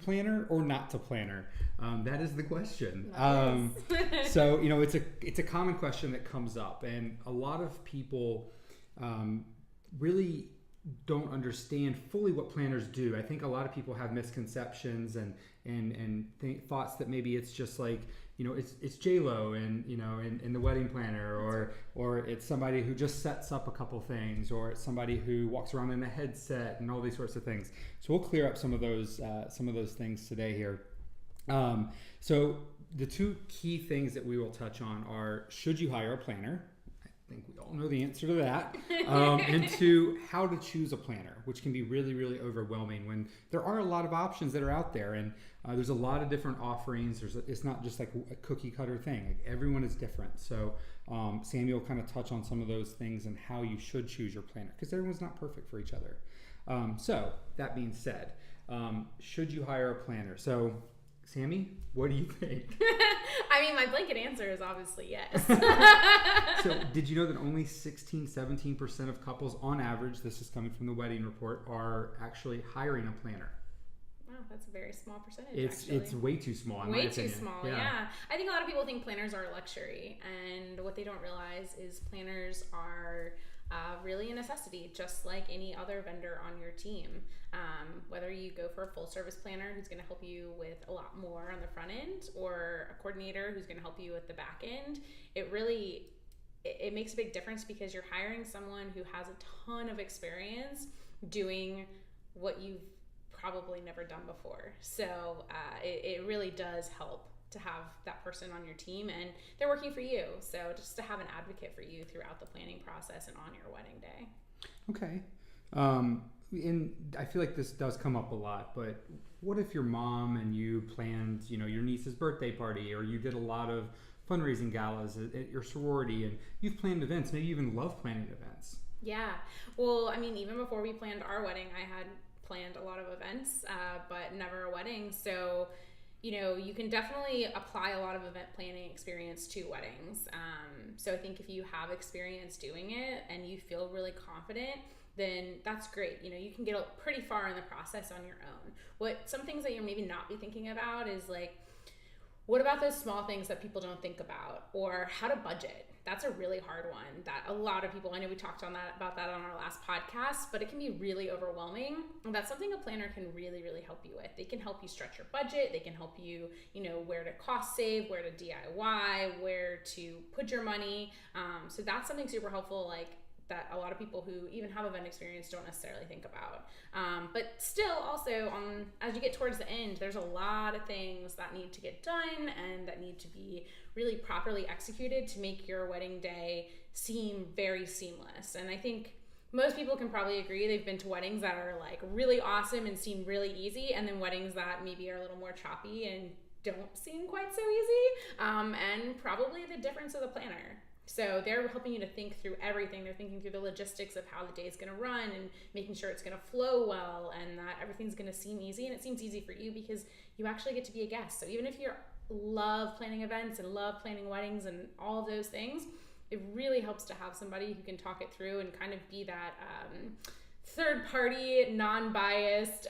planner or not to planner? That is the question. Nice. So, it's a common question that comes up, and a lot of people really don't understand fully what planners do. I think a lot of people have misconceptions and thoughts that maybe it's just like, it's J-Lo and in the wedding planner, or it's somebody who just sets up a couple things, or it's somebody who walks around in a headset and all these sorts of things. So we'll clear up some of those things today here. So the two key things that we will touch on are, should you hire a planner? I think we all know the answer to that. And two, how to choose a planner, which can be really, really overwhelming when there are a lot of options that are out there, and there's a lot of different offerings. It's not just like a cookie cutter thing. Like, everyone is different. So Samuel kind of touch on some of those things and how you should choose your planner, because everyone's not perfect for each other. So that being said, should you hire a planner? So Sammy, what do you think? I mean, my blanket answer is obviously yes. So did you know that only 16-17% of couples on average, this is coming from the Wedding Report, are actually hiring a planner? Wow, that's a very small percentage. It's way too small, in my opinion. Way too small, yeah. I think a lot of people think planners are a luxury, and what they don't realize is planners are really a necessity, just like any other vendor on your team. Whether you go for a full service planner who's going to help you with a lot more on the front end, or a coordinator who's going to help you with the back end, it makes a big difference, because you're hiring someone who has a ton of experience doing what you've probably never done before. So it really does help to have that person on your team, and they're working for you. So just to have an advocate for you throughout the planning process and on your wedding day. Okay. And I feel like this does come up a lot, but what if your mom and you planned, your niece's birthday party, or you did a lot of fundraising galas at your sorority, and you've planned events, maybe you even love planning events? Yeah. Well, I mean, even before we planned our wedding, I had planned a lot of events, but never a wedding. So you can definitely apply a lot of event planning experience to weddings. So I think if you have experience doing it and you feel really confident, then that's great. You can get pretty far in the process on your own. Some things that you'll maybe not be thinking about is like, what about those small things that people don't think about, or how to budget? That's a really hard one that a lot of people, I know we talked about that on our last podcast, but it can be really overwhelming. And that's something a planner can really, really help you with. They can help you stretch your budget. They can help you, where to cost save, where to DIY, where to put your money. So that's something super helpful, like that a lot of people who even have event experience don't necessarily think about. But still, also, as you get towards the end, there's a lot of things that need to get done and that need to be really properly executed to make your wedding day seem very seamless. And I think most people can probably agree they've been to weddings that are like really awesome and seem really easy, and then weddings that maybe are a little more choppy and don't seem quite so easy, and probably the difference of the planner. So they're helping you to think through everything. They're thinking through the logistics of how the day is going to run and making sure it's going to flow well and that everything's going to seem easy. And it seems easy for you because you actually get to be a guest. So even if you love planning events and love planning weddings and all of those things, it really helps to have somebody who can talk it through and kind of be that third-party, non-biased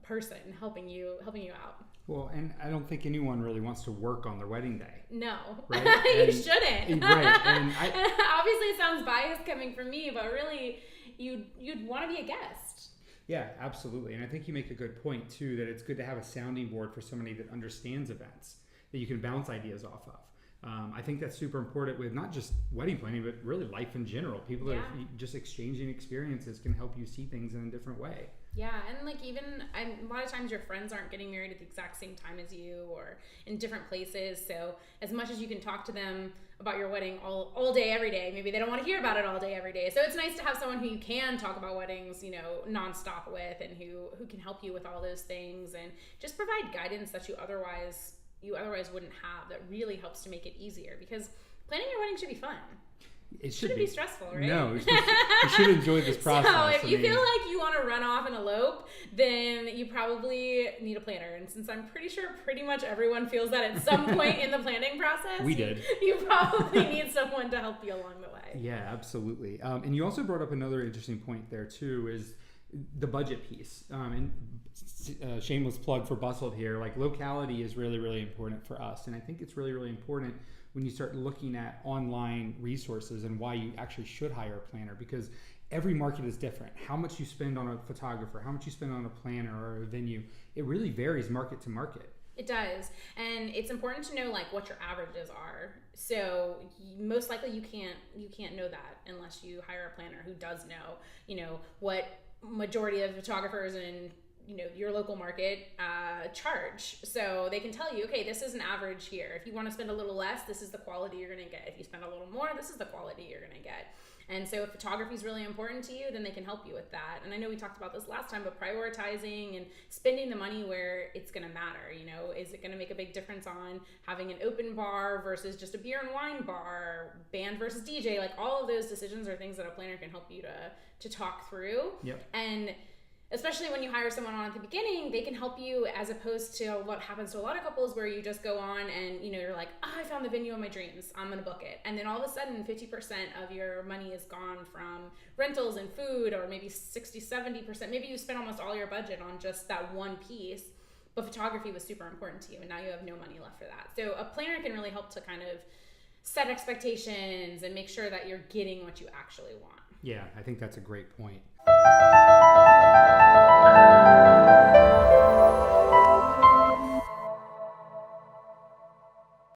person helping you out. Well, and I don't think anyone really wants to work on their wedding day. No, right? You shouldn't. Right. And obviously it sounds biased coming from me, but really you'd want to be a guest. Yeah, absolutely. And I think you make a good point too, that it's good to have a sounding board for somebody that understands events that you can bounce ideas off of. I think that's super important with not just wedding planning, but really life in general. People that are just exchanging experiences can help you see things in a different way. Yeah, and like even a lot of times your friends aren't getting married at the exact same time as you or in different places. So as much as you can talk to them about your wedding all day, every day, maybe they don't want to hear about it all day, every day. So it's nice to have someone who you can talk about weddings, nonstop with, and who can help you with all those things and just provide guidance that you otherwise wouldn't have, that really helps to make it easier, because planning your wedding should be fun. It shouldn't be stressful, right? No, you should enjoy this process. So if you feel like you want to run off and elope, then you probably need a planner. And since I'm pretty sure pretty much everyone feels that at some point in the planning process, you probably need someone to help you along the way. Yeah, absolutely. And you also brought up another interesting point there too, is the budget piece. And shameless plug for Bustld here, like locality is really, really important for us. And I think it's really, really important when you start looking at online resources and why you actually should hire a planner, because every market is different. How much you spend on a photographer, how much you spend on a planner or a venue, it really varies market to market. It does. And it's important to know like what your averages are. So most likely you can't know that unless you hire a planner who does know, what majority of photographers in your local market charge. So they can tell you, okay, this is an average here. If you want to spend a little less, this is the quality you're going to get. If you spend a little more, this is the quality you're going to get. And so if photography is really important to you, then they can help you with that. And I know we talked about this last time, but prioritizing and spending the money where it's going to matter. Is it going to make a big difference on having an open bar versus just a beer and wine bar, band versus DJ? Like all of those decisions are things that a planner can help you to talk through. Yep. And especially when you hire someone on at the beginning, they can help you, as opposed to what happens to a lot of couples where you just go on and you're like, I found the venue of my dreams, I'm gonna book it, and then all of a sudden 50% of your money is gone from rentals and food, or maybe 60-70%. Maybe you spent almost all your budget on just that one piece, but photography was super important to you, and now you have no money left for that. So a planner can really help to kind of set expectations and make sure that you're getting what you actually want. Yeah, I think that's a great point.